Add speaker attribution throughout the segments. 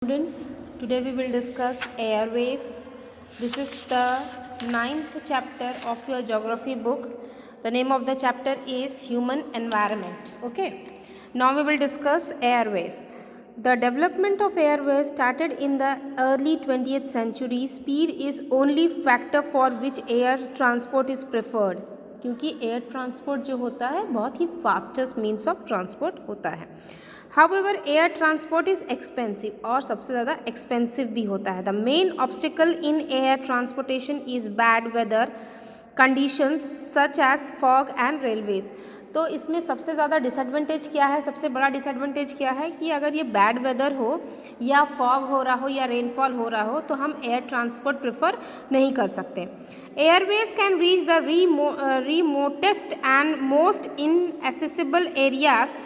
Speaker 1: Students, today we will discuss airways. This is the ninth chapter of your geography book. The name of the chapter is Human Environment. Okay. Now we will discuss airways. The development of airways started in the early 20th century. Speed is only factor for which air transport is preferred. क्योंकि air transport जो होता है बहुत ही fastest means of transport होता है. However air transport is expensive और सबसे ज़्यादा एक्सपेंसिव भी होता है. The main obstacle in air transportation is bad weather conditions such as fog and railways. तो इसमें सबसे ज़्यादा डिसएडवांटेज क्या है, सबसे बड़ा डिसएडवांटेज क्या है कि अगर ये बैड वेदर हो या फॉग हो रहा हो या रेनफॉल हो रहा हो तो हम एयर ट्रांसपोर्ट प्रेफर नहीं कर सकते. एयरवेज कैन रीच द remoteस्ट and most inaccessible areas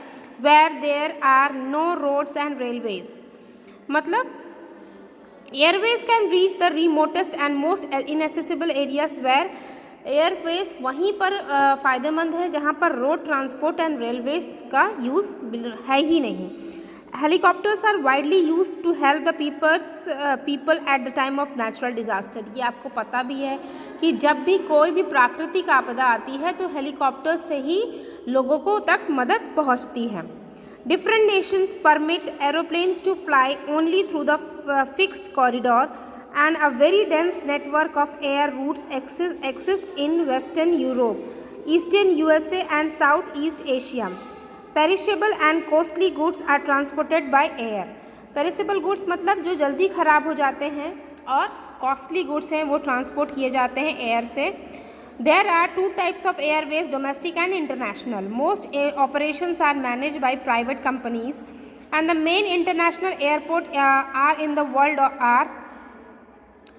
Speaker 1: where there are no roads and railways. मतलब airways can reach the remotest and most inaccessible areas where airways वहीं पर फ़ायदेमंद है जहाँ पर रोड ट्रांसपोर्ट एंड रेलवेज का यूज़ है ही नहीं. Helicopters are widely use to help the people at the time of natural disaster. ये आपको पता भी है कि जब भी कोई भी प्राकृतिक आपदा आती है तो हेलीकॉप्टर से ही लोगों को तक मदद पहुंचती है. Different nations permit aeroplanes to fly only through the fixed corridor, and a very dense network of air routes exist in Western Europe, Eastern USA, and Southeast Asia. Perishable and costly goods are transported by air. Perishable goods मतलब जो जल्दी ख़राब हो जाते हैं और costly goods हैं वो ट्रांसपोर्ट किए जाते हैं एयर से. There are two types of airways, domestic and international. Most operations are managed by private companies, and the main international airports are in the world are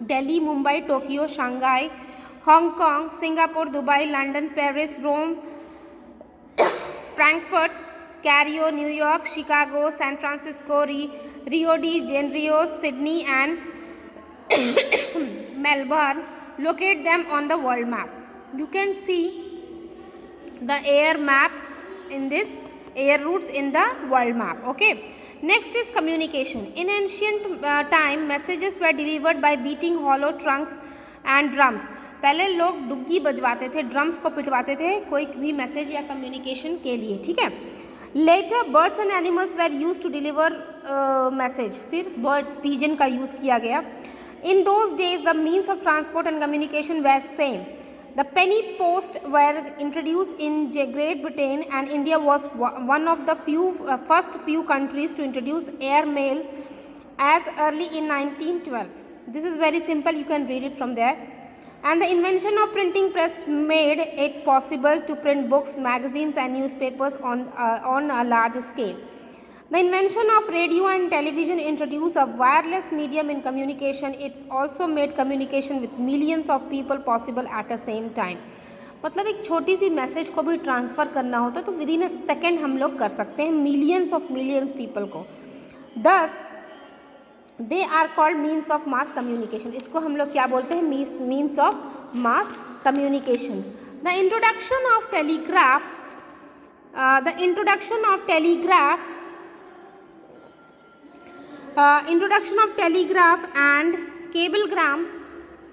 Speaker 1: Delhi, Mumbai, Tokyo, Shanghai, Hong Kong, Singapore, Dubai, London, Paris, Rome, Frankfurt, Cairo, New York, Chicago, San Francisco, Rio de Janeiro, Sydney, and Melbourne. Locate them on the world map. You can see the air map in this air routes in the world map. Okay. Next is communication. In ancient time, messages were delivered by beating hollow trunks and drums. पहले लोग डुग्गी बजवाते थे, drums को पिटवाते थे कोई भी message या communication के लिए. ठीक है. Later, birds and animals were used to deliver message. फिर birds, pigeon का यूज़ किया गया. In those days, the means of transport and communication were same. The penny post were introduced in Great Britain, and India was one of the first few countries to introduce air mail as early in 1912. This is very simple, you can read it from there. And the invention of printing press made it possible to print books, magazines and newspapers on a large scale. The invention of radio and television introduced a wireless medium in communication. It's also made communication with millions of people possible at the same time. मतलब एक छोटी see message को भी transfer करना होता तो with in a second हम लोग कर सकते हैं मिलियंस पीपल को. Thus they are called means of mass communication. इसको हम लोग क्या बोलते हैं, means of mass communication. The introduction of telegraph and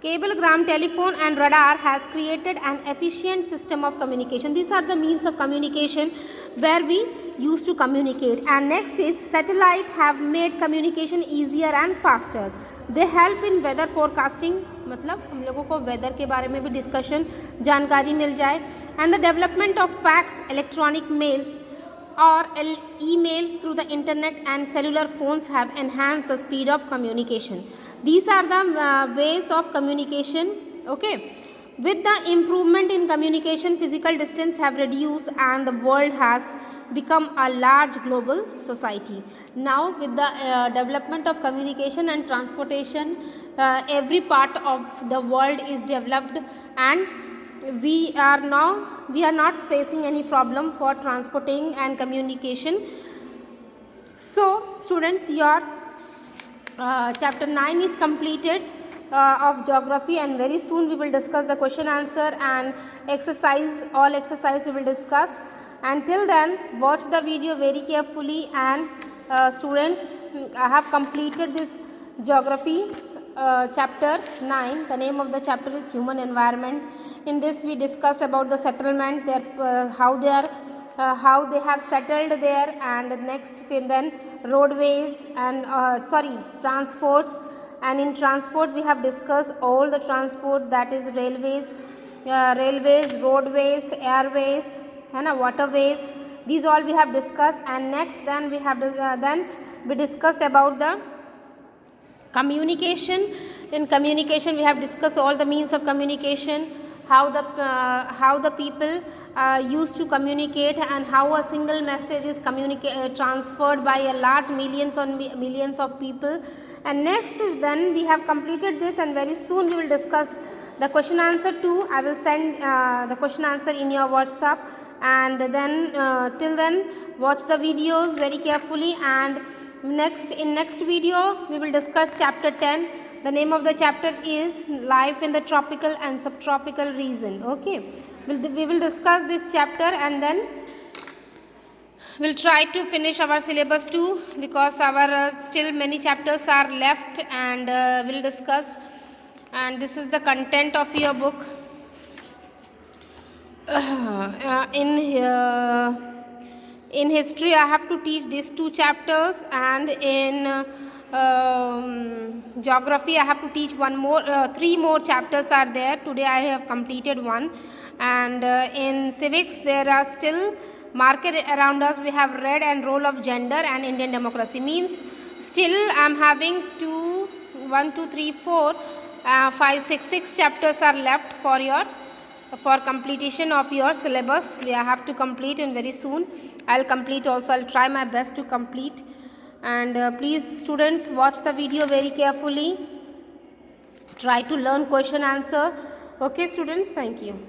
Speaker 1: cablegram, telephone and radar has created an efficient system of communication. These are the means of communication where we used to communicate. And next is satellite have made communication easier and faster. They help in weather forecasting, मतलब हम लोगों को weather के बारे में भी discussion जानकारी मिल जाए. And the development of fax, electronic mails or emails through the internet and cellular phones have enhanced the speed of communication. These are the ways of communication. Okay. With the improvement in communication, physical distance have reduced and the world has become a large global society. Now with the development of communication and transportation, every part of the world is developed, and we are not facing any problem for transporting and communication. So students, your chapter 9 is completed of geography, and very soon we will discuss the question answer and all exercise we will discuss. Until then, watch the video very carefully and students, I have completed this geography chapter 9. The name of the chapter is human environment. In this we discuss about the settlement, their how they have settled there, and next then roadways and transports. And in transport we have discussed all the transport, that is railways, roadways, airways, and waterways. These all we have discussed. And next then we discussed about the communication. In communication we have discussed all the means of communication, how the people used to communicate, and how a single message is transferred by a large millions of people. And next then we have completed this, and very soon we will discuss the question answer too. I will send the question answer in your WhatsApp, and then till then watch the videos very carefully. And next video we will discuss chapter 10. The name of the chapter is life in the tropical and subtropical region. Okay, we will discuss this chapter, and then we'll try to finish our syllabus too, because our still many chapters are left, and we'll discuss. And this is the content of your book. In history I have to teach these 2 chapters, and in geography I have to teach 3 more chapters are there. Today I have completed 1. And in civics there are still market around us. We have red and role of gender and Indian democracy. Means still I am having 5, 6 chapters are left for completion of your syllabus. We have to complete, and very soon I'll complete also. I'll try my best to complete. And please students, watch the video very carefully. Try to learn question answer. Okay students, thank you.